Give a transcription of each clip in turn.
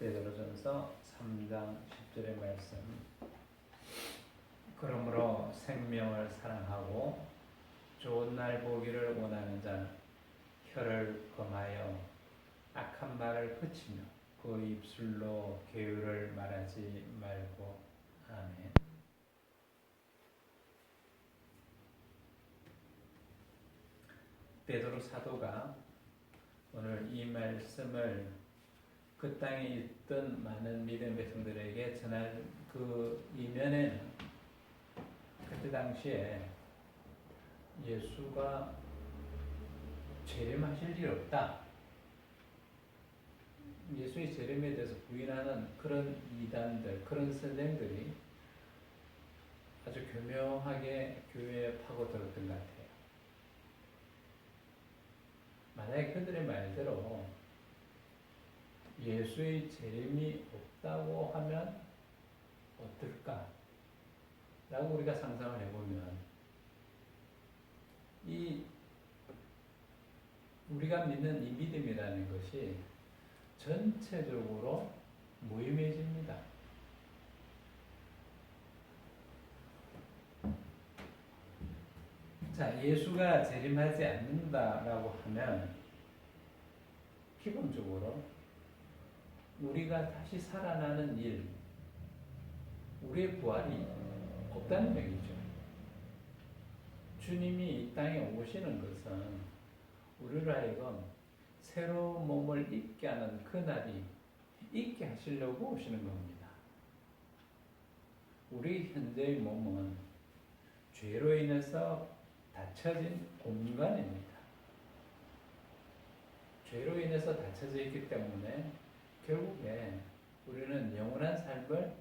베드로전서 3장 10절의 말씀. 그러므로 생명을 사랑하고 좋은 날 보기를 원하는 자는 혀를 금하여 악한 말을 그치며 그 입술로 계율을 말하지 말고. 아멘. 베드로 사도가 오늘 이 말씀을 그 땅에 있던 많은 믿음 백성들에게 전할 그 이면에는 그때 당시에 예수가 재림하실 일 없다, 예수의 재림에 대해서 부인하는 그런 이단들, 그런 선생들이 아주 교묘하게 교회에 파고들었던 것 같아요. 만약에 그들의 말대로 예수의 재림이 없다고 하면 어떨까? 라고 우리가 상상을 해보면, 우리가 믿는 이 믿음이라는 것이 전체적으로 무의미해집니다. 자, 예수가 재림하지 않는다라고 하면 기본적으로 우리가 다시 살아나는 일, 우리의 부활이 없다는 얘기죠. 주님이 이 땅에 오시는 것은 우리를 하여금 새로운 몸을 입게 하는 그날이 있게 하시려고 오시는 겁니다. 우리 현재의 몸은 죄로 인해서 닫혀진 공간입니다. 죄로 인해서 닫혀져 있기 때문에 결국에 우리는 영원한 삶을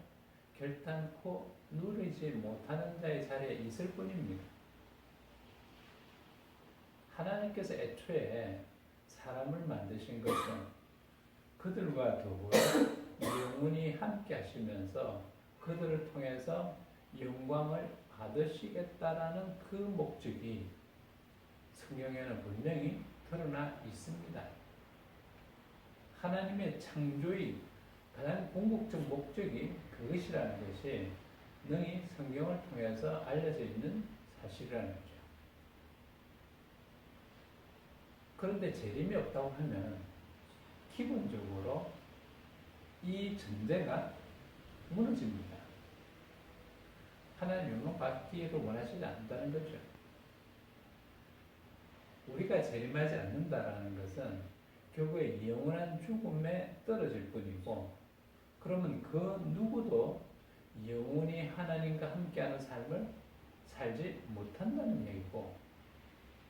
결단코 누리지 못하는 자의 자리에 있을 뿐입니다. 하나님께서 애초에 사람을 만드신 것은 그들과 더불어 영원히 함께 하시면서 그들을 통해서 영광을 받으시겠다라는 그 목적이 성경에는 분명히 드러나 있습니다. 하나님의 창조의 가장 궁극적 목적이 그것이라는 것이 능히 성경을 통해서 알려져 있는 사실이라는 거죠. 그런데 재림이 없다고 하면 기본적으로 이 전제가 무너집니다. 하나님 영광 받기를 원하시지 않는다는 거죠. 우리가 재림하지 않는다라는 것은 결국에 영원한 죽음에 떨어질 뿐이고, 그러면 그 누구도 영원히 하나님과 함께하는 삶을 살지 못한다는 얘기고,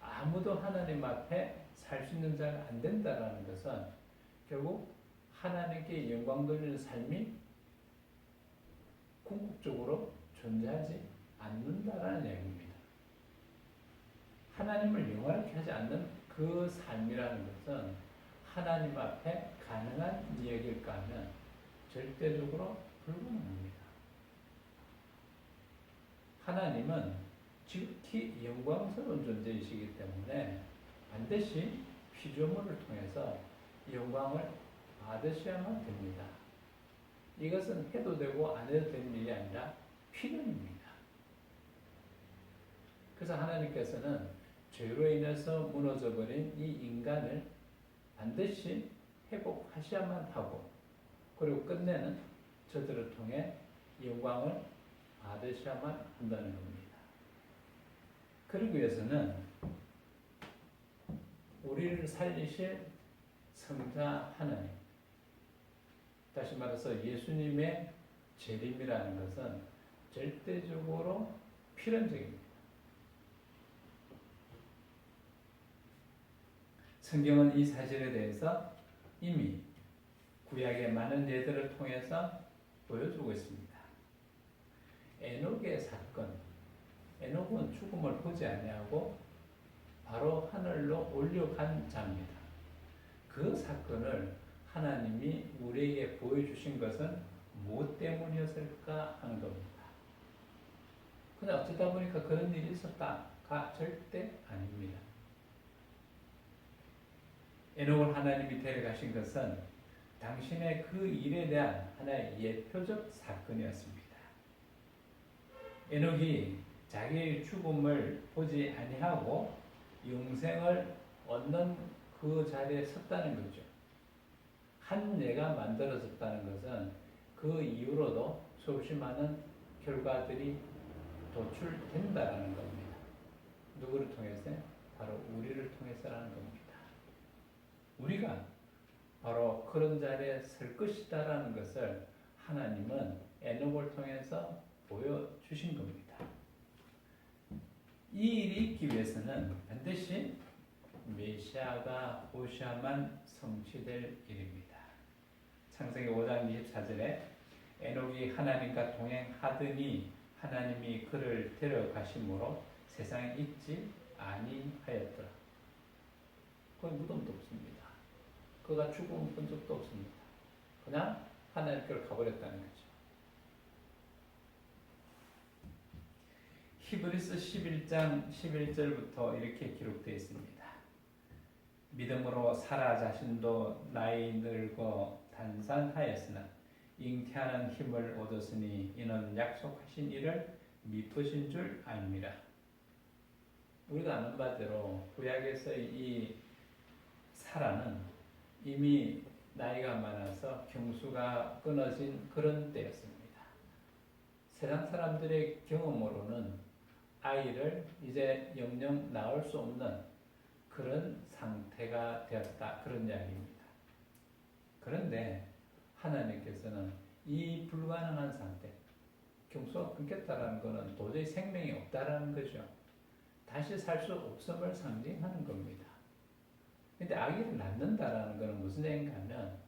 아무도 하나님 앞에 살 수 있는 자가 안 된다라는 것은 결국 하나님께 영광 돌리는 삶이 궁극적으로 존재하지 않는다라는 얘기입니다. 하나님을 영화롭게 하지 않는 그 삶이라는 것은 하나님 앞에 가능한 이야기일까 하면 절대적으로 불가능합니다. 하나님은 지극히 영광스러운 존재이시기 때문에 반드시 피조물을 통해서 영광을 받으셔야만 됩니다. 이것은 해도 되고 안 해도 되는 일이 아니라 필연입니다. 그래서 하나님께서는 죄로 인해서 무너져버린 이 인간을 반드시 회복하셔야만 하고, 그리고 끝내는 저들을 통해 영광을 받으셔야만 한다는 겁니다. 그러기 위해서는 우리를 살리실 성자 하나님, 다시 말해서 예수님의 재림이라는 것은 절대적으로 필연적입니다. 성경은 이 사실에 대해서 이미 구약의 많은 예들을 통해서 보여주고 있습니다. 에녹의 사건, 에녹은 죽음을 보지 아니하고 바로 하늘로 올려간 자입니다. 그 사건을 하나님이 우리에게 보여주신 것은 무엇 때문이었을까 하는 겁니다. 근데 어쩌다 보니까 그런 일이 있었다가 절대 아닙니다. 에녹을 하나님이 데려가신 것은 당신의 그 일에 대한 하나의 예표적 사건이었습니다. 에녹이 자기의 죽음을 보지 아니하고 영생을 얻는 그 자리에 섰다는 거죠. 한 예가 만들어졌다는 것은 그 이후로도 수없이 많은 결과들이 도출된다는 겁니다. 누구를 통해서? 바로 우리를 통해서라는 겁니다. 우리가 바로 그런 자리에 설 것이다라는 것을 하나님은 에녹을 통해서 보여주신 겁니다. 이 일이 있기 위해서는 반드시 메시아가 오셔야만 성취될 일입니다. 창세기 5장 24절에 에녹이 하나님과 동행하더니 하나님이 그를 데려가심으로 세상에 있지 아니하였더라. 거기 무덤도 없습니다. 그가 죽음 본 적도 없습니다. 그냥 하나님께로 가버렸다는 거죠. 히브리서 11장 11절부터 이렇게 기록되어 있습니다. 믿음으로 사라 자신도 나이 늙어 단산하였으나 잉태하는 힘을 얻었으니 이는 약속하신 이를 미쁘신 줄 압니다. 우리가 아는 바대로 구약에서의 이 사라는 이미 나이가 많아서 경수가 끊어진 그런 때였습니다. 세상 사람들의 경험으로는 아이를 이제 영영 낳을 수 없는 그런 상태가 되었다, 그런 이야기입니다. 그런데 하나님께서는 이 불가능한 상태, 경수가 끊겼다는 것은 도저히 생명이 없다라는 거죠. 다시 살 수 없음을 상징하는 겁니다. 근데 아기를 낳는다라는 것은 무슨 얘기인가 하면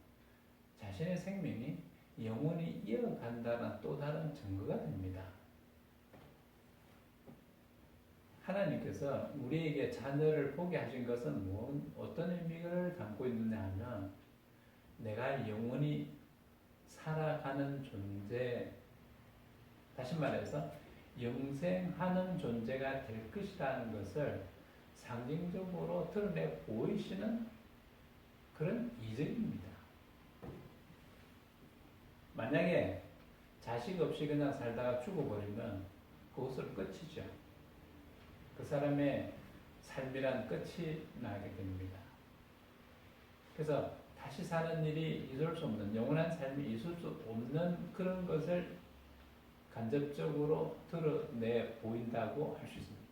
자신의 생명이 영원히 이어간다는 또 다른 증거가 됩니다. 하나님께서 우리에게 자녀를 보게 하신 것은 어떤 의미를 담고 있느냐 하면 내가 영원히 살아가는 존재, 다시 말해서 영생하는 존재가 될 것이라는 것을 상징적으로 드러내 보이시는 그런 이적입니다. 만약에 자식 없이 그냥 살다가 죽어버리면 그것으로 끝이죠. 그 사람의 삶이란 끝이 나게 됩니다. 그래서 다시 사는 일이 있을 수 없는, 영원한 삶이 있을 수 없는 그런 것을 간접적으로 드러내 보인다고 할 수 있습니다.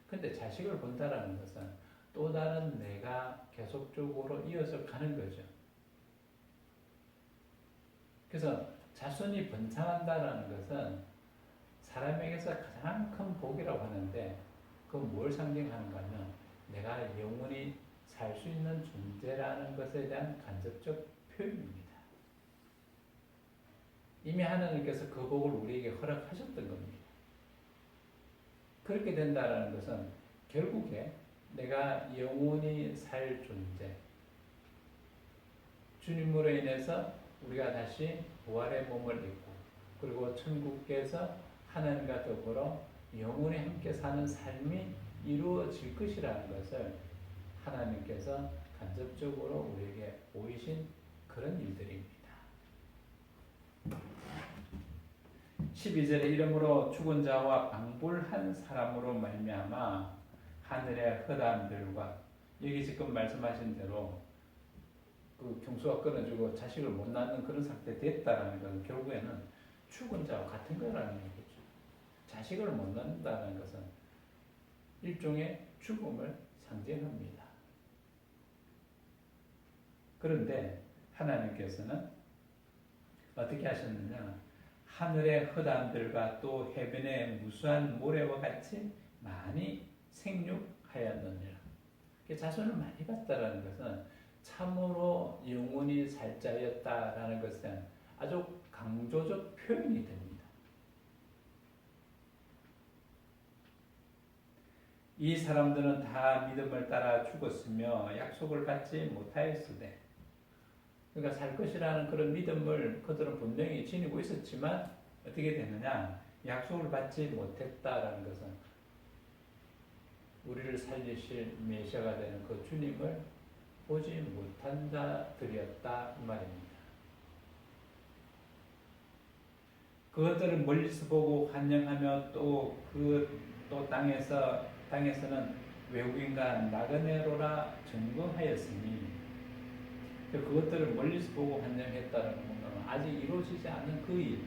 근데 자식을 본다라는 것은 또 다른 내가 계속적으로 이어서 가는 거죠. 그래서 자손이 번창한다라는 것은 사람에게서 가장 큰 복이라고 하는데 그건 뭘 상징하는가 하면 내가 영원히 살 수 있는 존재라는 것에 대한 간접적 표현입니다. 이미 하나님께서 그 복을 우리에게 허락하셨던 겁니다. 그렇게 된다는 것은 결국에 내가 영원히 살 존재, 주님으로 인해서 우리가 다시 부활의 몸을 입고 그리고 천국에서 하나님과 더불어 영원히 함께 사는 삶이 이루어질 것이라는 것을 하나님께서 간접적으로 우리에게 보이신 그런 일들입니다. 12절에 이러므로 죽은 자와 방불한 사람으로 말미암아 하늘의 허담들과, 여기 지금 말씀하신 대로 그 경수가 끊어지고 자식을 못 낳는 그런 상태 됐다라는 건 결국에는 죽은 자와 같은 거라는 얘기죠. 자식을 못 낳는다는 것은 일종의 죽음을 상징합니다. 그런데 하나님께서는 어떻게 하셨느냐? 하늘의 허담들과 또 해변의 무수한 모래와 같이 많이 생육하였느니라. 자손을 많이 갖다라는 것은 참으로 영원히 살 자였다라는 것은 아주 강조적 표현이 됩니다. 이 사람들은 다 믿음을 따라 죽었으며 약속을 받지 못하였으되, 그러니까 살 것이라는 그런 믿음을 그들은 분명히 지니고 있었지만 어떻게 되느냐? 약속을 받지 못했다라는 것은 우리를 살리실 메시아가 되는 그 주님을 보지 못한 자들이었다 이 말입니다. 그것들을 멀리서 보고 환영하며 또 땅에서는 외국인과 나그네로라 증거하였으니 그것들을 멀리서 보고 환영했다는 것은 아직 이루어지지 않은 그 일.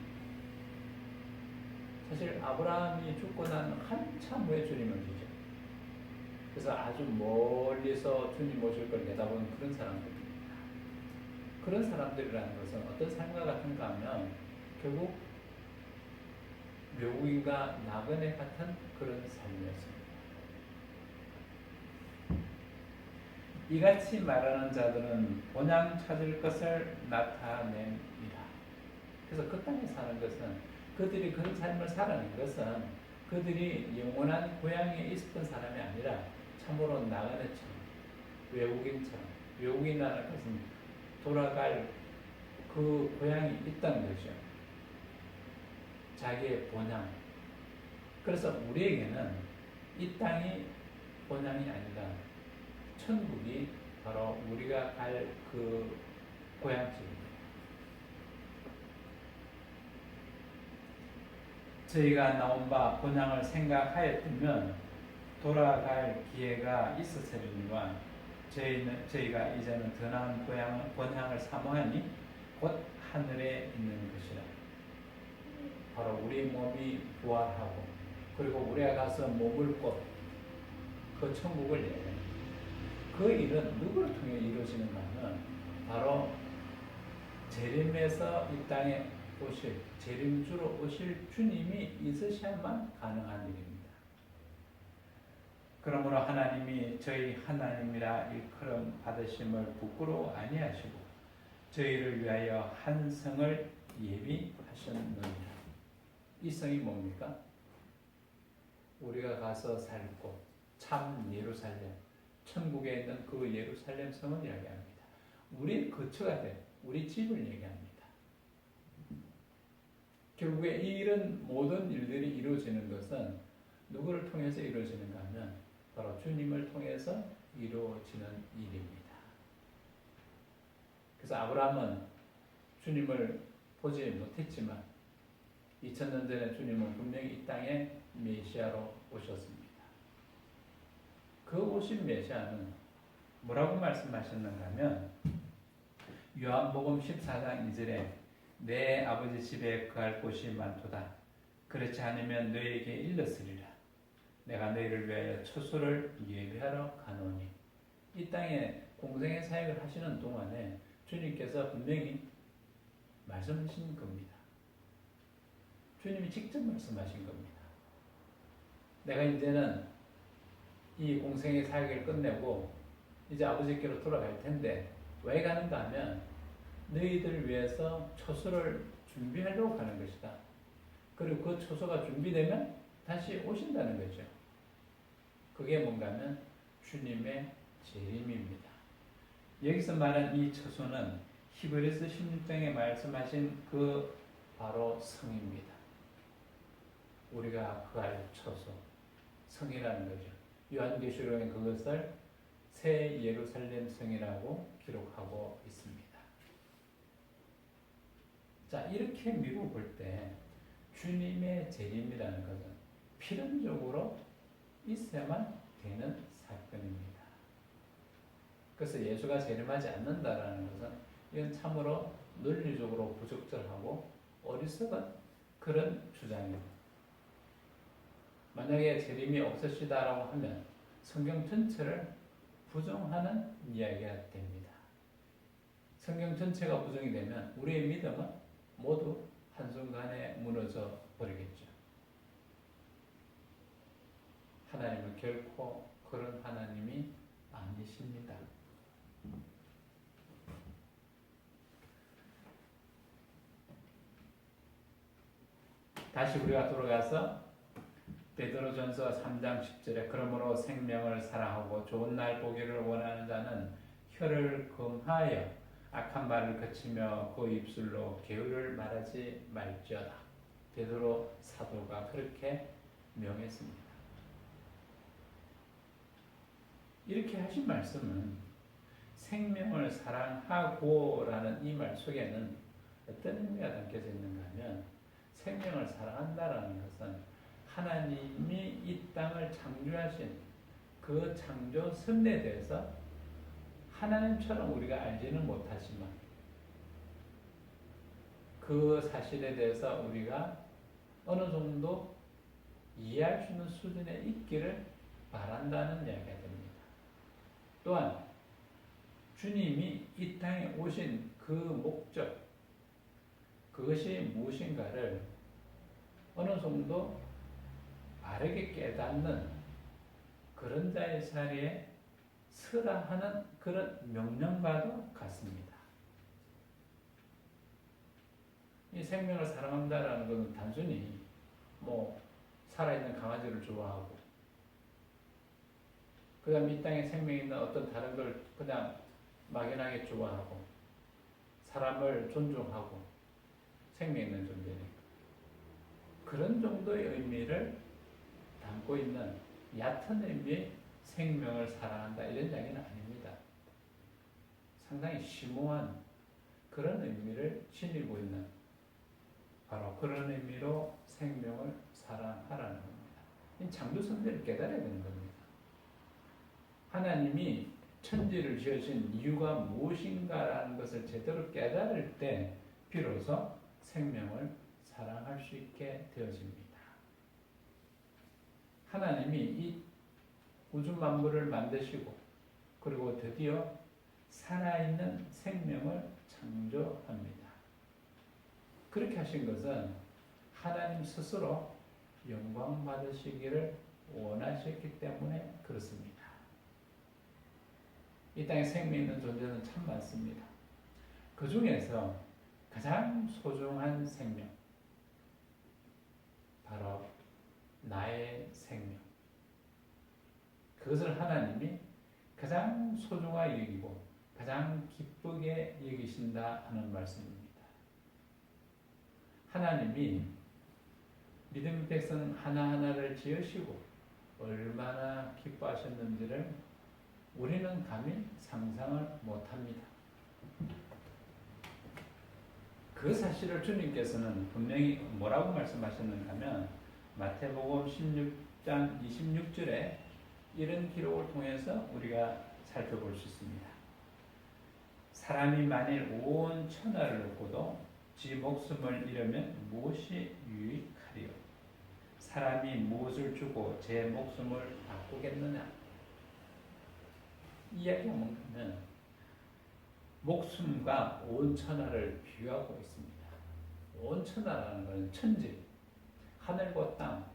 사실 아브라함이 죽고 난 한참 후에 주님을 주죠. 그래서 아주 멀리서 주님 오실 걸 내다보는 그런 사람들입니다. 그런 사람들이라는 것은 어떤 삶과 같은가 하면 결국 외국인과 나그네 같은 그런 삶이었습니다. 이같이 말하는 자들은 본향 찾을 것을 나타냅니다. 그래서 그 땅에 사는 것은 그들이 그런 삶을 살아낸 것은 그들이 영원한 고향에 있었던 사람이 아니라 참으로 나그네처럼 외국인처럼 외국인이라는 것은 돌아갈 그 고향이 있다는 거죠. 자기의 본향. 그래서 우리에게는 이 땅이 본향이 아니라 천국이 바로 우리가 갈 그 고향집입니다. 저희가 나온 바 본향을 생각하였다면 돌아갈 기회가 있었으리니와 저희가 이제는 더 나은 본향을 사모하니 곧 하늘에 있는 것이라. 바로 우리 몸이 부활하고 그리고 우리가 가서 머물 곳, 그 천국을 얘기해요. 그 일은 누구를 통해 이루어지는가 하면 바로 재림에서 이 땅에 오실, 재림주로 오실 주님이 있으셔야만 가능한 일입니다. 그러므로 하나님이 저희 하나님이라 일컬음 받으심을 부끄러워 아니하시고 저희를 위하여 한 성을 예비하셨느니라. 이 성이 뭡니까? 우리가 가서 살 곳, 참 예루살렘, 천국에 있는 그 예루살렘 성을 이야기합니다. 우리 거처가 돼, 우리 집을 얘기합니다. 결국에 이런 모든 일들이 이루어지는 것은 누구를 통해서 이루어지는가 하면 바로 주님을 통해서 이루어지는 일입니다. 그래서 아브라함은 주님을 보지 못했지만 2000년 전에 주님은 분명히 이 땅에 메시아로 오셨습니다. 그 오신 메시아는 뭐라고 말씀하셨는가 하면 요한복음 14장 2절에 내 아버지 집에 거할 곳이 많도다. 그렇지 않으면 너에게 일렀으리라. 내가 너희를 위하여 처소를 예비하러 가노니. 이 땅에 공생의 사역을 하시는 동안에 주님께서 분명히 말씀하신 겁니다. 주님이 직접 말씀하신 겁니다. 내가 이제는 이 공생의 사역을 끝내고 이제 아버지께로 돌아갈 텐데 왜 가는가 하면 너희들 위해서 처소를 준비하려고 가는 것이다. 그리고 그 처소가 준비되면 다시 오신다는 거죠. 그게 뭔가 하면 주님의 재림입니다. 여기서 말한 이 처소는 히브리서 16장에 말씀하신 그 바로 성입니다. 우리가 거할 처소, 성이라는 거죠. 요한계시록에 그것을 새 예루살렘 성이라고 기록하고 있습니다. 자, 이렇게 미루어 볼 때 주님의 재림이라는 것은 필연적으로 있어야만 되는 사건입니다. 그래서 예수가 재림하지 않는다라는 것은 이건 참으로 논리적으로 부적절하고 어리석은 그런 주장입니다. 만약에 재림이 없으시다라고 하면 성경 전체를 부정하는 이야기가 됩니다. 성경 전체가 부정이 되면 우리의 믿음은 모두 한순간에 무너져 버리겠죠. 하나님은 결코 그런 하나님이 아니십니다. 다시 우리가 돌아가서 베드로전서 3장 10절에 그러므로 생명을 사랑하고 좋은 날 보기를 원하는 자는 혀를 금하여 악한 말을 그치며 그 입술로 계율을 말하지 말지어다. 베드로 사도가 그렇게 명했습니다. 이렇게 하신 말씀은 생명을 사랑하고라는 이 말 속에는 어떤 의미가 담겨져 있는가 하면 생명을 사랑한다라는 것은 하나님이 이 땅을 창조하신 그 창조 섭리에 대해서 하나님처럼 우리가 알지는 못하지만 그 사실에 대해서 우리가 어느 정도 이해할 수 있는 수준에 있기를 바란다는 이야기가 됩니다. 또한 주님이 이 땅에 오신 그 목적, 그것이 무엇인가를 어느 정도 바르게 깨닫는 그런 자의 자리에 서라 하는 그런 명령과도 같습니다. 이 생명을 사랑한다라는 것은 단순히 살아있는 강아지를 좋아하고 그 다음 이 땅에 생명이 있는 어떤 다른 걸 그냥 막연하게 좋아하고 사람을 존중하고 생명 있는 존재니까 그런 정도의 의미를 담고 있는 얕은 의미의 생명을 사랑한다 이런 이야기는 아닙니다. 상당히 심오한 그런 의미를 지니고 있는 바로 그런 의미로 생명을 사랑하라는 겁니다. 이 창조 섭리를 깨달아야 되는 겁니다. 하나님이 천지를 지으신 이유가 무엇인가라는 것을 제대로 깨달을 때 비로소 생명을 사랑할 수 있게 되어집니다. 하나님이 이 우주 만물을 만드시고 그리고 드디어 살아있는 생명을 창조합니다. 그렇게 하신 것은 하나님 스스로 영광 받으시기를 원하셨기 때문에 그렇습니다. 이 땅에 생명 있는 존재는 참 많습니다. 그 중에서 가장 소중한 생명, 바로 나의 생명. 그것을 하나님이 가장 소중하게 여기고 가장 기쁘게 여기신다 하는 말씀입니다. 하나님이 믿음의 백성 하나하나를 지으시고 얼마나 기뻐하셨는지를 우리는 감히 상상을 못합니다. 그 사실을 주님께서는 분명히 뭐라고 말씀하셨는가 하면 마태복음 16장 26절에 이런 기록을 통해서 우리가 살펴볼 수 있습니다. 사람이 만일 온 천하를 얻고도 지 목숨을 잃으면 무엇이 유익하리요? 사람이 무엇을 주고 제 목숨을 바꾸겠느냐? 이 이야기가 뭔가면 목숨과 온 천하를 비유하고 있습니다. 온 천하라는 것은 천지, 하늘과 땅,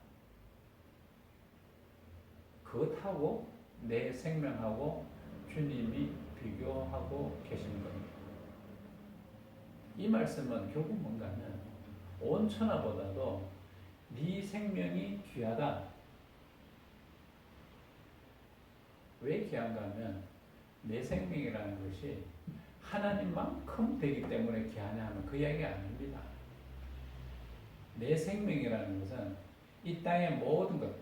그것하고 내 생명하고 주님이 비교하고 계시는 겁니다. 이 말씀은 결국 뭔가 하면 온 천하보다도 네 생명이 귀하다. 왜 귀한가 하면 내 생명이라는 것이 하나님만큼 되기 때문에 귀하냐 하면 그 이야기가 아닙니다. 내 생명이라는 것은 이 땅의 모든 것,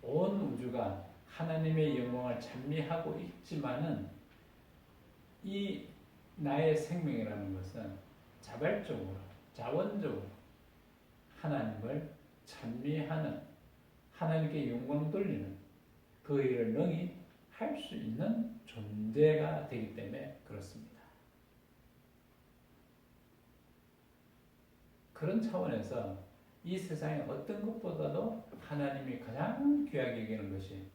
온 우주가 하나님의 영광을 찬미하고 있지만은 이 나의 생명이라는 것은 자발적으로, 자원적으로 하나님을 찬미하는, 하나님께 영광 돌리는 그 일을 능히 할 수 있는 존재가 되기 때문에 그렇습니다. 그런 차원에서 이 세상의 어떤 것보다도 하나님이 가장 귀하게 여기는 것이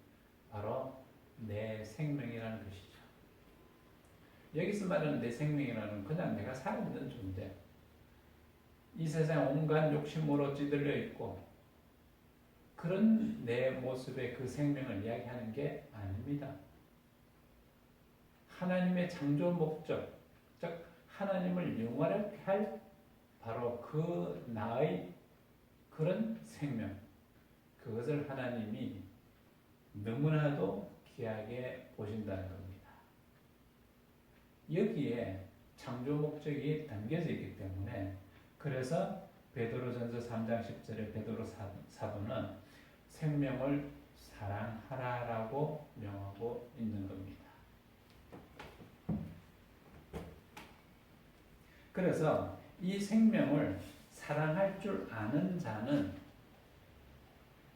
바로 내 생명이라는 것이죠. 여기서 말하는 내 생명이라는 그냥 내가 살아있는 존재, 이 세상 온갖 욕심으로 찌들려 있고 그런 내 모습의 그 생명을 이야기하는 게 아닙니다. 하나님의 창조 목적, 즉 하나님을 영화롭게 할 바로 그 나의 그런 생명, 그것을 하나님이 너무나도 귀하게 보신다는 겁니다. 여기에 창조 목적이 담겨져 있기 때문에 그래서 베드로전서 3장 10절에 베드로 사도는 생명을 사랑하라라고 명하고 있는 겁니다. 그래서 이 생명을 사랑할 줄 아는 자는,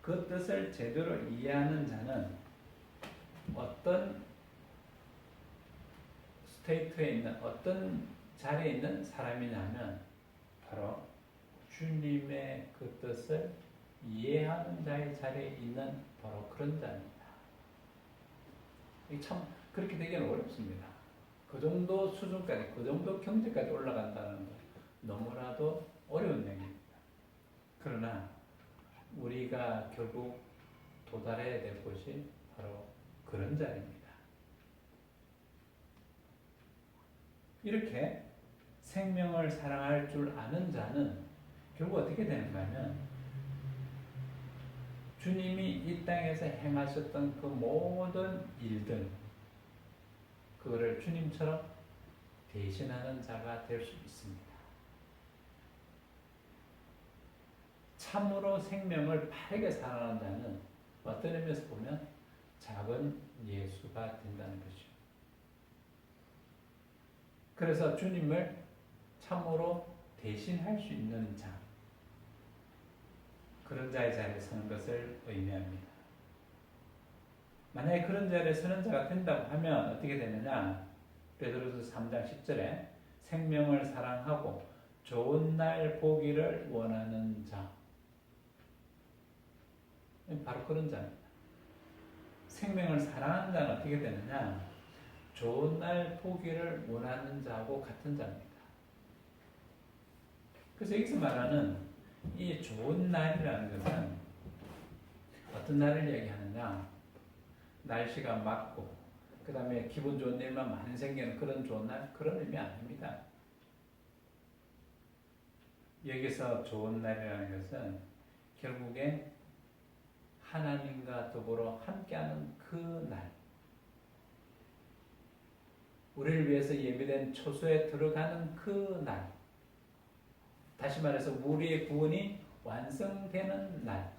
그 뜻을 제대로 이해하는 자는 어떤 스테이트에 있는, 어떤 자리에 있는 사람이냐면 바로 주님의 그 뜻을 이해하는 자의 자리에 있는 바로 그런 자입니다. 이게 참 그렇게 되기는 어렵습니다. 그 정도 수준까지, 그 정도 경지까지 올라간다는 것 너무나도 어려운 얘기입니다. 그러나 우리가 결국 도달해야 될 곳이 바로 그런 자리입니다. 이렇게 생명을 사랑할 줄 아는 자는 결국 어떻게 되는가 하면 주님이 이 땅에서 행하셨던 그 모든 일들, 그거를 주님처럼 대신하는 자가 될 수 있습니다. 참으로 생명을 바르게 살아가는 자는 어떤 의미에서 보면 작은 예수가 된다는 것이죠. 그래서 주님을 참으로 대신할 수 있는 자, 그런 자의 자리에 서는 것을 의미합니다. 만약에 그런 자리에 서는 자가 된다고 하면 어떻게 되느냐? 베드로서 3장 10절에 생명을 사랑하고 좋은 날 보기를 원하는 자, 바로 그런 자입니다. 생명을 사랑하는 자는 어떻게 되느냐? 좋은 날 보기를 원하는 자하고 같은 자입니다. 그래서 여기서 말하는 이 좋은 날이라는 것은 어떤 날을 얘기하느냐? 날씨가 맑고 그 다음에 기분 좋은 일만 많이 생기는 그런 좋은 날, 그런 의미 아닙니다. 여기서 좋은 날이라는 것은 결국에 하나님과 더불어 함께하는 그 날, 우리를 위해서 예비된 초소에 들어가는 그 날, 다시 말해서 우리의 구원이 완성되는 날,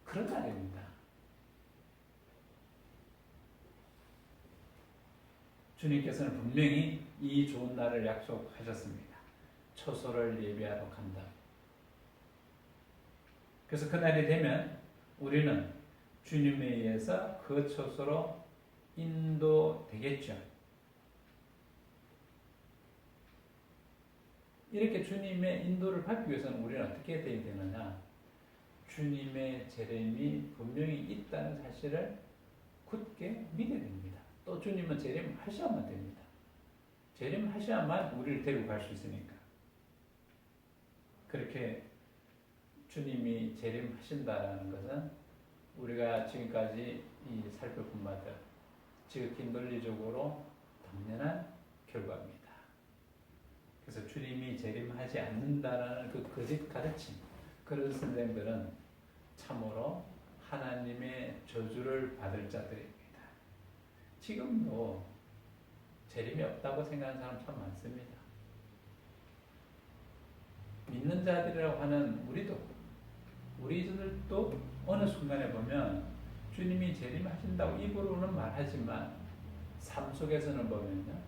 그런 날입니다. 주님께서는 분명히 이 좋은 날을 약속하셨습니다. 초소를 예비하러 간다. 그래서 그날이 되면 우리는 주님에 의해서 그 초소로 인도되겠죠. 이렇게 주님의 인도를 받기 위해서는 우리는 어떻게 되어야 되느냐? 주님의 재림이 분명히 있다는 사실을 굳게 믿어야 됩니다. 또 주님은 재림하셔야만 됩니다. 재림하셔야만 우리를 데리고 갈 수 있으니까. 그렇게 주님이 재림하신다는 것은 우리가 지금까지 이 살펴본 바들 지극히 논리적으로 당연한 결과입니다. 그래서 주님이 재림하지 않는다라는 그 거짓 가르침, 그런 선생들은 참으로 하나님의 저주를 받을 자들입니다. 지금도 재림이 없다고 생각하는 사람 참 많습니다. 믿는 자들이라고 하는 우리들도 어느 순간에 보면 주님이 재림하신다고 입으로는 말하지만 삶 속에서는 보면요,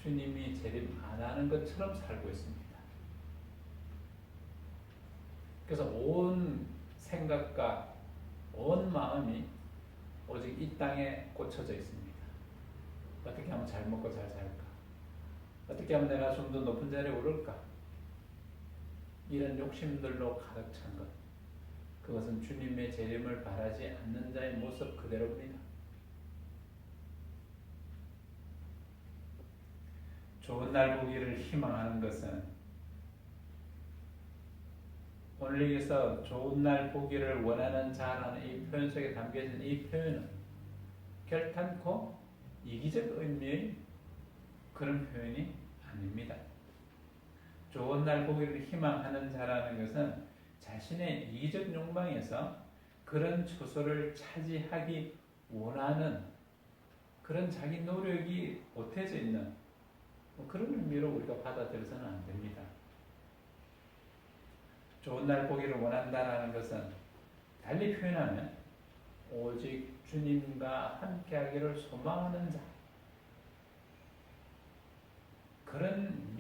주님이 재림 안 하는 것처럼 살고 있습니다. 그래서 온 생각과 온 마음이 오직 이 땅에 꽂혀져 있습니다. 어떻게 하면 잘 먹고 잘 살까? 어떻게 하면 내가 좀 더 높은 자리에 오를까? 이런 욕심들로 가득 찬 것, 그것은 주님의 재림을 바라지 않는 자의 모습 그대로입니다. 좋은 날 보기를 희망하는 것은, 오늘 여기서 좋은 날 보기를 원하는 자라는 이 표현 속에 담겨진 이 표현은 결탄코 이기적 의미의 그런 표현이 아닙니다. 좋은 날 보기를 희망하는 자라는 것은 자신의 이기적 욕망에서 그런 초소를 차지하기 원하는 그런 자기 노력이 보태져 있는 그런 의미로 우리가 받아들여서는 안 됩니다. 좋은 날 보기를 원한다라는 것은 달리 표현하면 오직 주님과 함께하기를 소망하는 자, 그런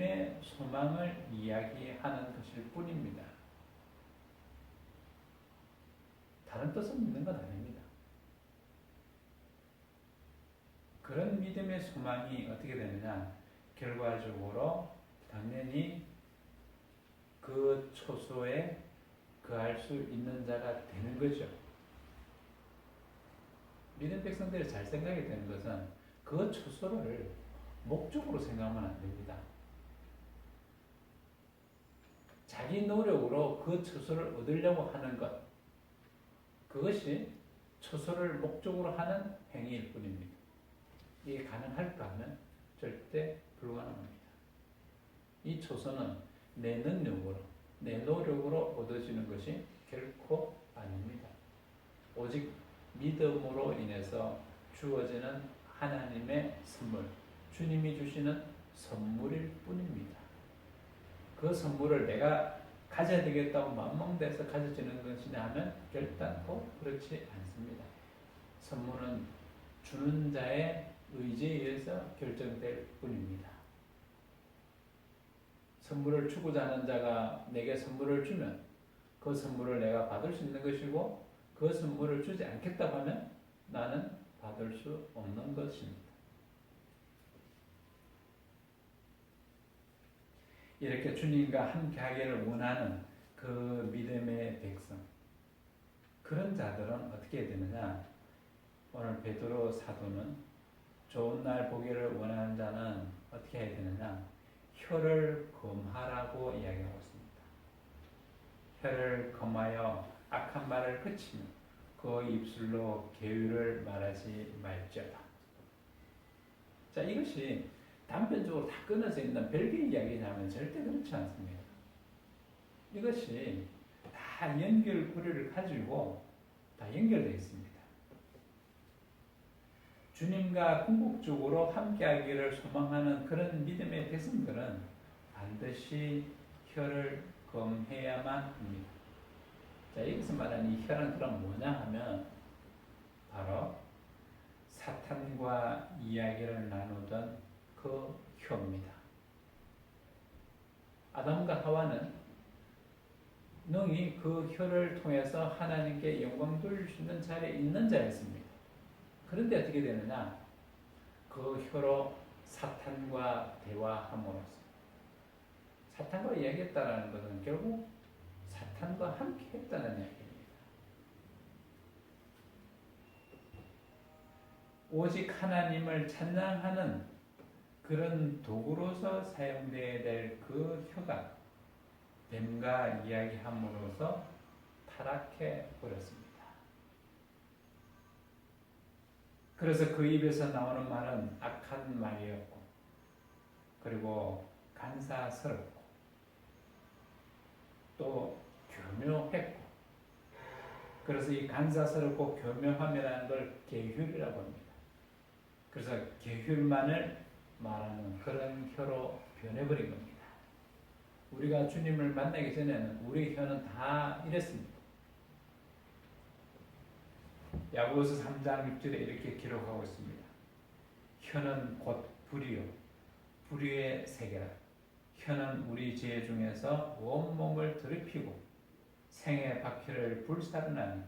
믿음의 소망을 이야기하는 것일 뿐입니다. 다른 뜻을 믿는 건 아닙니다. 그런 믿음의 소망이 어떻게 되느냐? 결과적으로 당연히 그 초소에 거할 수 있는 자가 되는 거죠. 믿음 백성들이 잘 생각이 되는 것은 그 초소를 목적으로 생각하면 안 됩니다. 자기 노력으로 그 초소를 얻으려고 하는 것, 그것이 초소를 목적으로 하는 행위일 뿐입니다. 이게 가능할까 하면 절대 불가능합니다. 이 초소는 내 능력으로, 내 노력으로 얻어지는 것이 결코 아닙니다. 오직 믿음으로 인해서 주어지는 하나님의 선물, 주님이 주시는 선물일 뿐입니다. 그 선물을 내가 가져야 되겠다고 맘먹대서 가져지는 것이냐 하면 결단코 그렇지 않습니다. 선물은 주는 자의 의지에 의해서 결정될 뿐입니다. 선물을 주고자 하는 자가 내게 선물을 주면 그 선물을 내가 받을 수 있는 것이고, 그 선물을 주지 않겠다고 하면 나는 받을 수 없는 것입니다. 이렇게 주님과 함께 하기를 원하는 그 믿음의 백성, 그런 자들은 어떻게 되느냐? 오늘 베드로 사도는 좋은 날 보기를 원하는 자는 어떻게 해야 되느냐? 혀를 검하라고 이야기하고 있습니다. 혀를 검하여 악한 말을 그치며 그 입술로 계율을 말하지 말지어다. 자, 이것이 단편적으로 다 끊어져 있는 별개의 이야기냐면 절대 그렇지 않습니다. 이것이 다 연결고리를 가지고 다 연결되어 있습니다. 주님과 궁극적으로 함께하기를 소망하는 그런 믿음의 백성들은 반드시 혀를 검해야만 합니다. 자, 여기서 말하는 이 혀는 그럼 뭐냐 하면 바로 사탄과 이야기를 나누던 그 혀입니다. 아담과 하와는 능히 그 혀를 통해서 하나님께 영광 돌릴 수 있는 자리에 있는 자였습니다. 그런데 어떻게 되느냐? 그 혀로 사탄과 대화함으로써, 사탄과 이야기했다는 것은 결국 사탄과 함께 했다는 이야기입니다. 오직 하나님을 찬양하는 그런 도구로서 사용되어야 될 그 혀가 뱀과 이야기함으로써 타락해 버렸습니다. 그래서 그 입에서 나오는 말은 악한 말이었고, 그리고 간사스럽고, 또 교묘했고, 그래서 이 간사스럽고 교묘함이라는 걸 계율이라고 합니다. 그래서 계율만을 말하는 그런 혀로 변해버린 겁니다. 우리가 주님을 만나기 전에는 우리 혀는 다 이랬습니다. 야고보서 3장 6절에 이렇게 기록하고 있습니다. 혀는 곧 불이요, 불의의 세계라. 혀는 우리 죄 중에서 온몸을 더럽히고 생의 바퀴를 불살르나니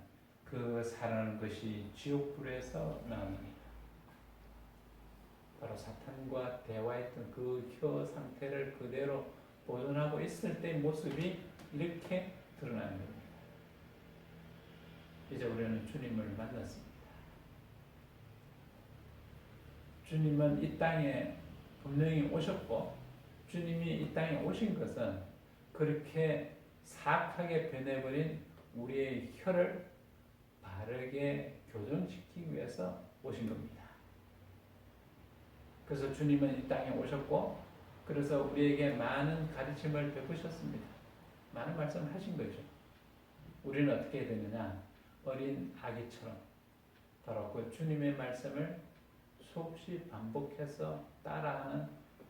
그 살아나는 것이 지옥불에서 나옵니다. 바로 사탄과 대화했던 그 혀 상태를 그대로 보존하고 있을 때의 모습이 이렇게 드러나는 겁니다. 이제 우리는 주님을 만났습니다. 주님은 이 땅에 분명히 오셨고, 주님이 이 땅에 오신 것은 그렇게 사악하게 변해버린 우리의 혀를 바르게 교정시키기 위해서 오신 겁니다. 그래서 주님은 이 땅에 오셨고, 그래서 우리에게 많은 가르침을 베푸셨습니다. 많은 말씀을 하신 거죠. 우리는 어떻게 되느냐? 어린 아기처럼 바로 그 주님의 말씀을 수없이 반복해서 따라하는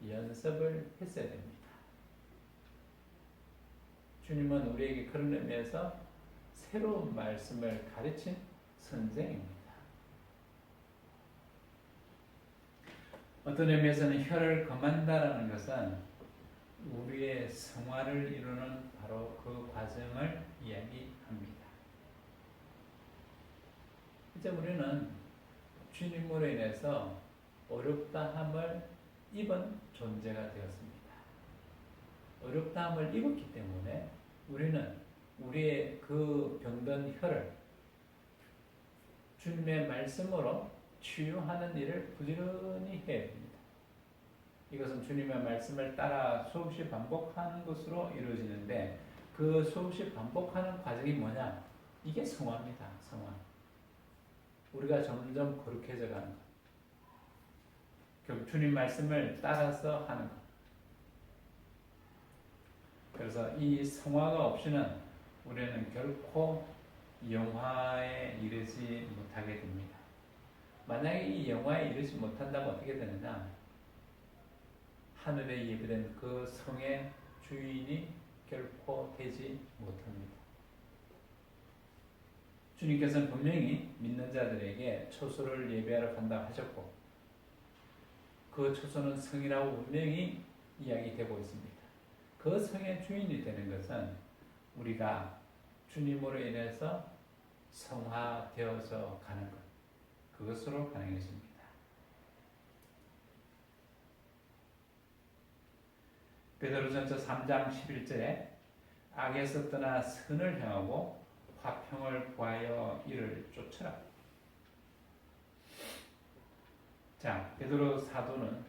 연습을 했어야 됩니다. 주님은 우리에게 그런 의미에서 새로운 말씀을 가르친 선생입니다. 어떤 의미에서는 혀를 검한다라는 것은 우리의 성화를 이루는 바로 그 과정을 이야기합니다. 이제 우리는 주님으로 인해서 어렵다함을 입은 존재가 되었습니다. 어렵다함을 입었기 때문에 우리는 우리의 그 병든 혀를 주님의 말씀으로 치유하는 일을 부지런히 해야 됩니다. 이것은 주님의 말씀을 따라 수없이 반복하는 것으로 이루어지는데 그 수없이 반복하는 과정이 뭐냐? 이게 성화입니다. 성화. 우리가 점점 거룩해져 가는 것. 결국 주님 말씀을 따라서 하는 것. 그래서 이 성화가 없이는 우리는 결코 영화에 이르지 못하게 됩니다. 만약에 이 영화에 이르지 못한다면 어떻게 되느냐? 하늘에 예비된 그 성의 주인이 결코 되지 못합니다. 주님께서는 분명히 믿는 자들에게 초소를 예배하러 간다고 하셨고 그 초소는 성이라고 분명히 이야기되고 있습니다. 그 성의 주인이 되는 것은 우리가 주님으로 인해서 성화되어서 가는 것, 그것으로 가능해집니다. 베드로전서 3장 11절에 악에서 떠나 선을 행하고 화평을 구하여 이를 쫓으라. 자, 베드로 사도는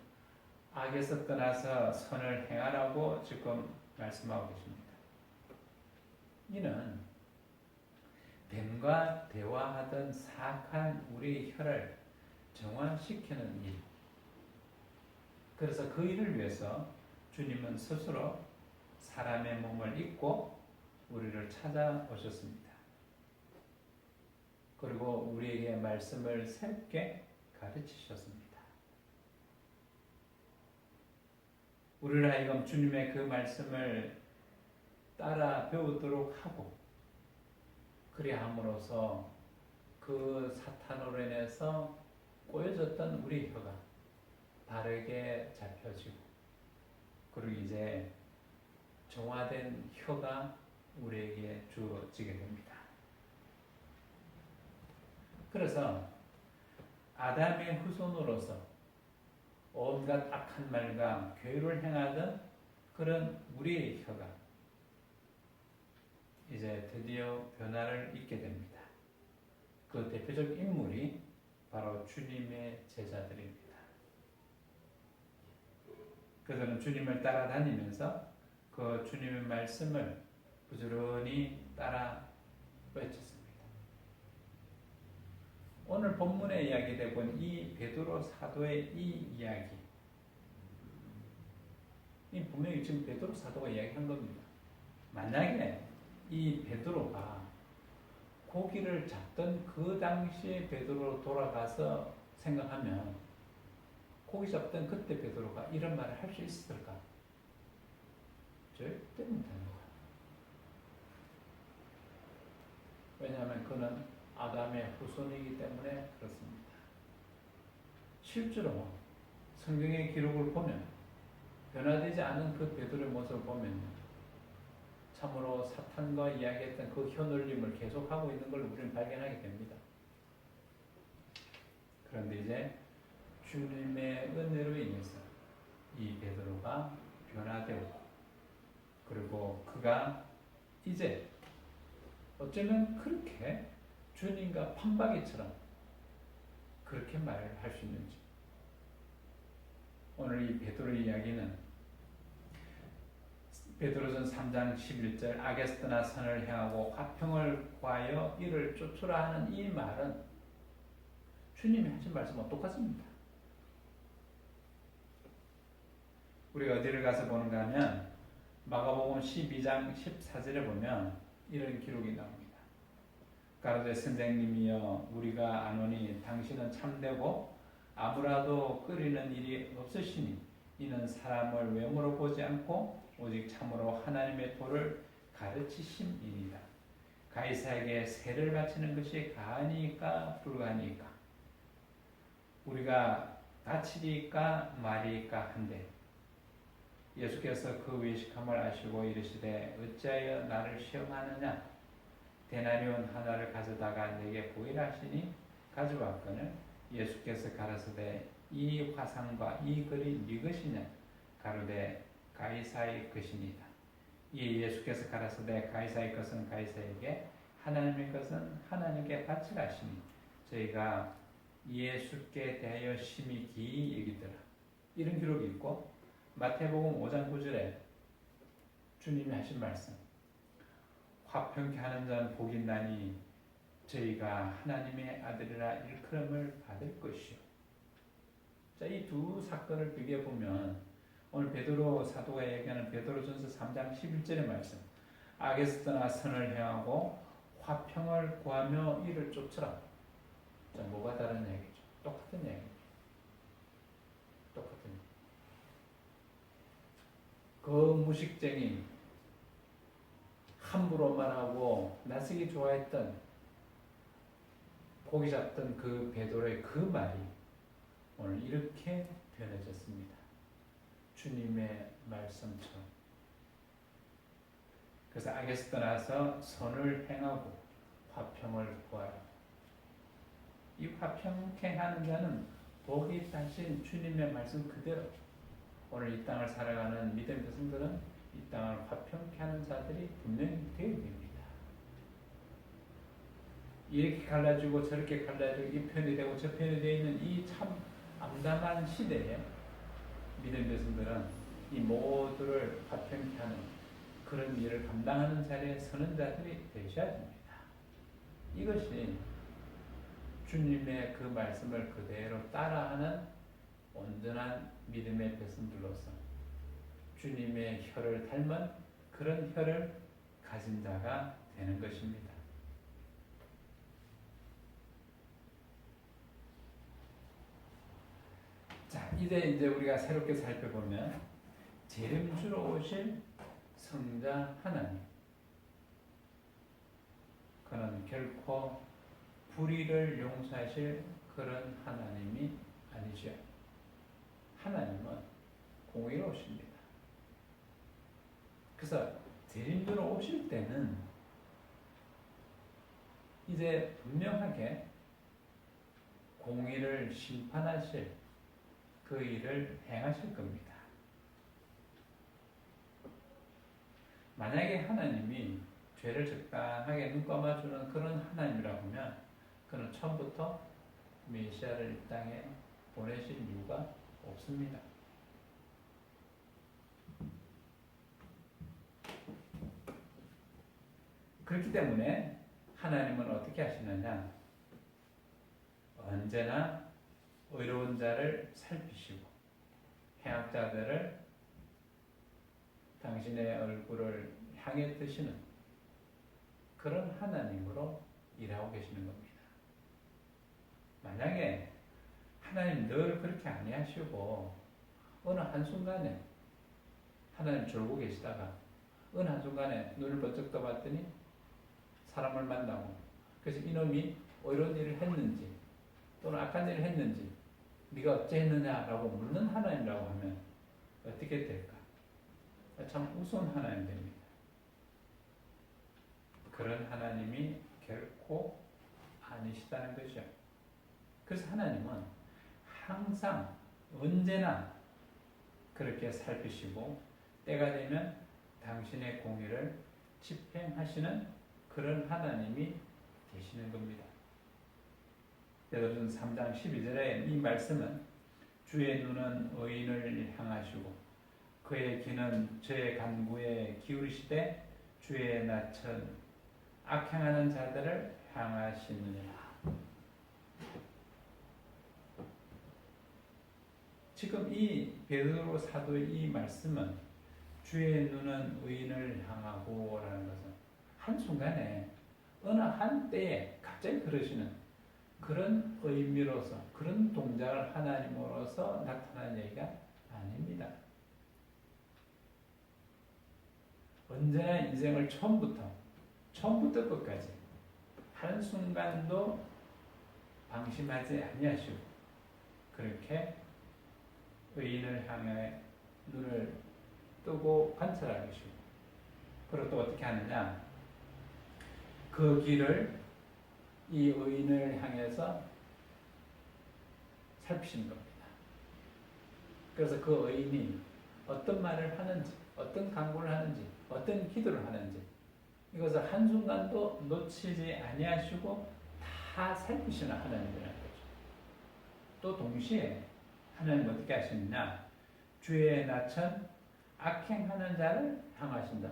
악에서 떠나서 선을 행하라고 지금 말씀하고 계십니다. 이는 뱀과 대화하던 사악한 우리의 혀를 정화시키는 일. 그래서 그 일을 위해서 주님은 스스로 사람의 몸을 입고 우리를 찾아오셨습니다. 그리고 우리에게 말씀을 새롭게 가르치셨습니다. 우리를 하여금 주님의 그 말씀을 따라 배우도록 하고 그리야 함으로써 그 사탄으로 인해서 꼬여졌던 우리 혀가 바르게 잡혀지고 그리고 이제 정화된 혀가 우리에게 주어지게 됩니다. 그래서 아담의 후손으로서 온갖 악한 말과 괴를 행하던 그런 우리의 혀가 이제 드디어 변화를 입게 됩니다. 그 대표적 인물이 바로 주님의 제자들입니다. 그들은 주님을 따라다니면서 그 주님의 말씀을 부지런히 따라 외쳤습니다. 오늘 본문에 이야기되고 있는 이 베드로 사도의 이 이야기, 이 분명히 지금 베드로 사도가 이야기한 겁니다. 만약에 이 베드로가 고기를 잡던 그 당시에 베드로로 돌아가서 생각하면 고기 잡던 그때 베드로가 이런 말을 할 수 있을까? 절대 못하는 거야. 왜냐하면 그는 아담의 후손이기 때문에 그렇습니다. 실제로 성경의 기록을 보면 변화되지 않은 그 베드로의 모습을 보면 참으로 사탄과 이야기했던 그 혀놀림을 계속하고 있는 걸 우리는 발견하게 됩니다. 그런데 이제 주님의 은혜로 인해서 이 베드로가 변화되었고 그리고 그가 이제 어쩌면 그렇게 주님과 판박이처럼 그렇게 말을 할 수 있는지. 오늘 이 베드로의 이야기는 베드로전 3장 11절 악에서 떠나 선을 행하고 화평을 구하여 이를 쫓으라 하는 이 말은 주님이 하신 말씀과 똑같습니다. 우리가 어디를 가서 보는가 하면 마가복음 12장 14절에 보면 이런 기록이 나옵니다. 가로되 선생님이여 우리가 아노니 당신은 참되고 아무라도 끓이는 일이 없으시니 이는 사람을 외모로 보지 않고 오직 참으로 하나님의 도를 가르치심이니라. 가이사에게 세를 바치는 것이 가하니까 불가하니까 우리가 다치리까 말이까 한데 예수께서 그 외식함을 아시고 이르시되 어찌하여 나를 시험하느냐 데나리온 하나를 가져다가 내게 보이라 하시니 가져왔거늘 예수께서 가라사대 이 화상과 이 글이 네 것이냐 가로되 가이사의 것이니이다. 이 예수께서 가라사대 가이사의 것은 가이사에게 하나님의 것은 하나님께 바치라 하시니 저희가 예수께 대하여 심히 기이 여기더라. 이런 기록이 있고 마태복음 5장 9절에 주님이 하신 말씀 화평케 하는 자는 복이 있나니 저희가 하나님의 아들이라 일컬음을 받을 것이요. 자, 이 두 사건을 비교해 보면 오늘 베드로 사도가 얘기하는 베드로전서 3장 11절의 말씀 악에서 떠나 선을 행하고 화평을 구하며 이를 쫓으라. 자, 뭐가 다른 얘기죠? 똑같은 얘기죠. 똑같은 얘기. 그 무식쟁이 함부로 말하고 나서기 좋아했던 고기 잡던 그 베드로의 그 말이 오늘 이렇게 변해졌습니다. 주님의 말씀처럼. 그래서 악에서 떠나서 선을 행하고 화평을 구하라. 이 화평케 하는 자는 복이 있다신 주님의 말씀 그대로 오늘 이 땅을 살아가는 믿음의 백성들은 이 땅을 화평케 하는 자들이 분명히 되어야 됩니다. 이렇게 갈라지고 저렇게 갈라지고 이 편이 되고 저 편이 되어 있는 이 참 암담한 시대에 믿음의 백성들은 이 모두를 화평케 하는 그런 일을 감당하는 자리에 서는 자들이 되셔야 됩니다. 이것이 주님의 그 말씀을 그대로 따라하는 온전한 믿음의 백성들로서 주님의 혀를 닮은 그런 혀를 가진 자가 되는 것입니다. 자, 이제 우리가 새롭게 살펴보면 재림주로 오실 성자 하나님. 그는 결코 불의를 용서하실 그런 하나님이 아니죠. 하나님은 공의로우십니다. 그래서 재림주로 오실 때는 이제 분명하게 공의를 심판하실 그 일을 행하실 겁니다. 만약에 하나님이 죄를 적당하게 눈감아주는 그런 하나님이라고 하면 그는 처음부터 메시아를 이 땅에 보내실 이유가 없습니다. 그렇기 때문에 하나님은 어떻게 하시느냐? 언제나 의로운 자를 살피시고 행악자들을 당신의 얼굴을 향해 뜨시는 그런 하나님으로 일하고 계시는 겁니다. 만약에 하나님 늘 그렇게 아니하시고 어느 한순간에 하나님 졸고 계시다가 어느 한순간에 눈을 번쩍 떠봤더니 사람을 만나고 그래서 이놈이 옳은 일을 했는지 또는 악한 일을 했는지 네가 어찌했느냐라고 묻는 하나님이라고 하면 어떻게 될까? 참 우스운 하나님 됩니다. 그런 하나님이 결코 아니시다는 것이죠. 그래서 하나님은 항상 언제나 그렇게 살피시고 때가 되면 당신의 공의를 집행하시는 그런 하나님이 되시는 겁니다. 베드로전서 3장 12절에 이 말씀은 주의 눈은 의인을 향하시고 그의 귀는 저의 간구에 기울이시되 주의 낯은 악행하는 자들을 향하시느니라. 지금 이 베드로 사도의 이 말씀은 주의 눈은 의인을 향하고 라는 것은 한순간에 어느 한때에 갑자기 그러시는 그런 의미로서 그런 동작을 하나님으로서 나타나는 얘기가 아닙니다. 언제나 인생을 처음부터 끝까지 한순간도 방심하지 아니하시고 그렇게 의인을 향해 눈을 뜨고 관찰하게 주고, 그리고 또 어떻게 하느냐, 그 길을 이 의인을 향해서 살피시는 겁니다. 그래서 그 의인이 어떤 말을 하는지, 어떤 간구를 하는지, 어떤 기도를 하는지, 이것을 한순간도 놓치지 아니하시고 다 살피시는 하나님이라는 거죠. 또 동시에 하나님 어떻게 하시느냐, 주의 나천 악행하는 자를 향하신다.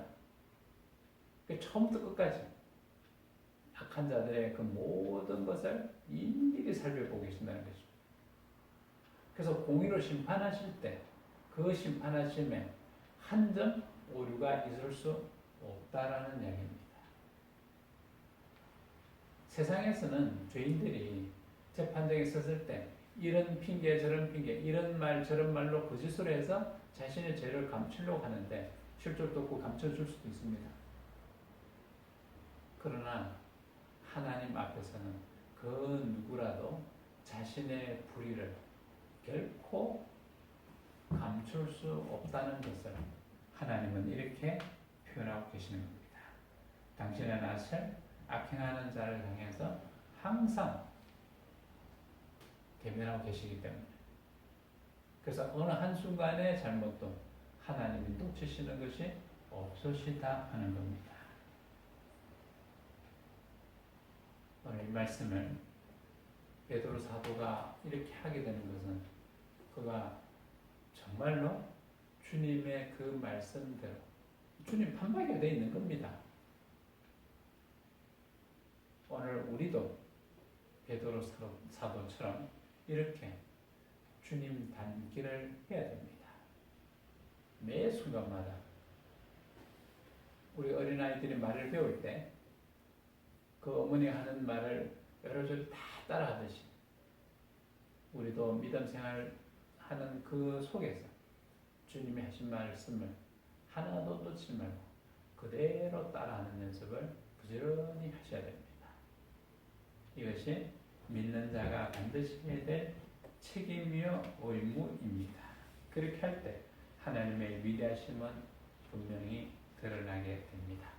처음부터 끝까지 악한 자들의 그 모든 것을 일일이 살펴보고 계신다는 거죠. 그래서 공의로 심판하실 때 그 심판하심에 한 점 오류가 있을 수 없다라는 이야기입니다. 세상에서는 죄인들이 재판정에 섰을 때 이런 핑계 저런 핑계, 이런 말 저런 말로 거짓으로 해서 자신의 죄를 감추려고 하는데 실제로 또 감춰줄 수도 있습니다. 그러나 하나님 앞에서는 그 누구라도 자신의 불의를 결코 감출 수 없다는 것을 하나님은 이렇게 표현하고 계시는 겁니다. 당신의 낯을 악행하는 자를 향해서 항상 대면하고 계시기 때문에, 그래서 어느 한순간의 잘못도 하나님이 놓치시는 것이 없으시다 하는 겁니다. 오늘 이 말씀을 베드로 사도가 이렇게 하게 되는 것은 그가 정말로 주님의 그 말씀대로 주님 판박이 되어 있는 겁니다. 오늘 우리도 베드로 사도처럼 이렇게 주님 닮기를 해야 됩니다. 매 순간마다 우리 어린아이들이 말을 배울 때 그 어머니가 하는 말을 여러저리 다 따라하듯이 우리도 믿음 생활하는 그 속에서 주님이 하신 말씀을 하나도 놓치지 말고 그대로 따라하는 연습을 부지런히 하셔야 됩니다. 이것이 믿는 자가 반드시 해야 될 책임이요 의무입니다. 그렇게 할 때 하나님의 위대하심은 분명히 드러나게 됩니다.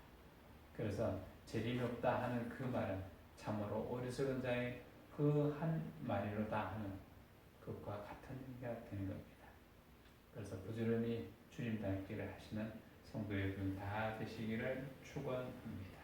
그래서 재림이 없다 하는 그 말은 참으로 어리석은 자의 그 한 말이로다 하는 그것과 같은 의미가 되는 겁니다. 그래서 부지런히 주님 닮기를 하시는 성도 여러분 다 되시기를 축원합니다.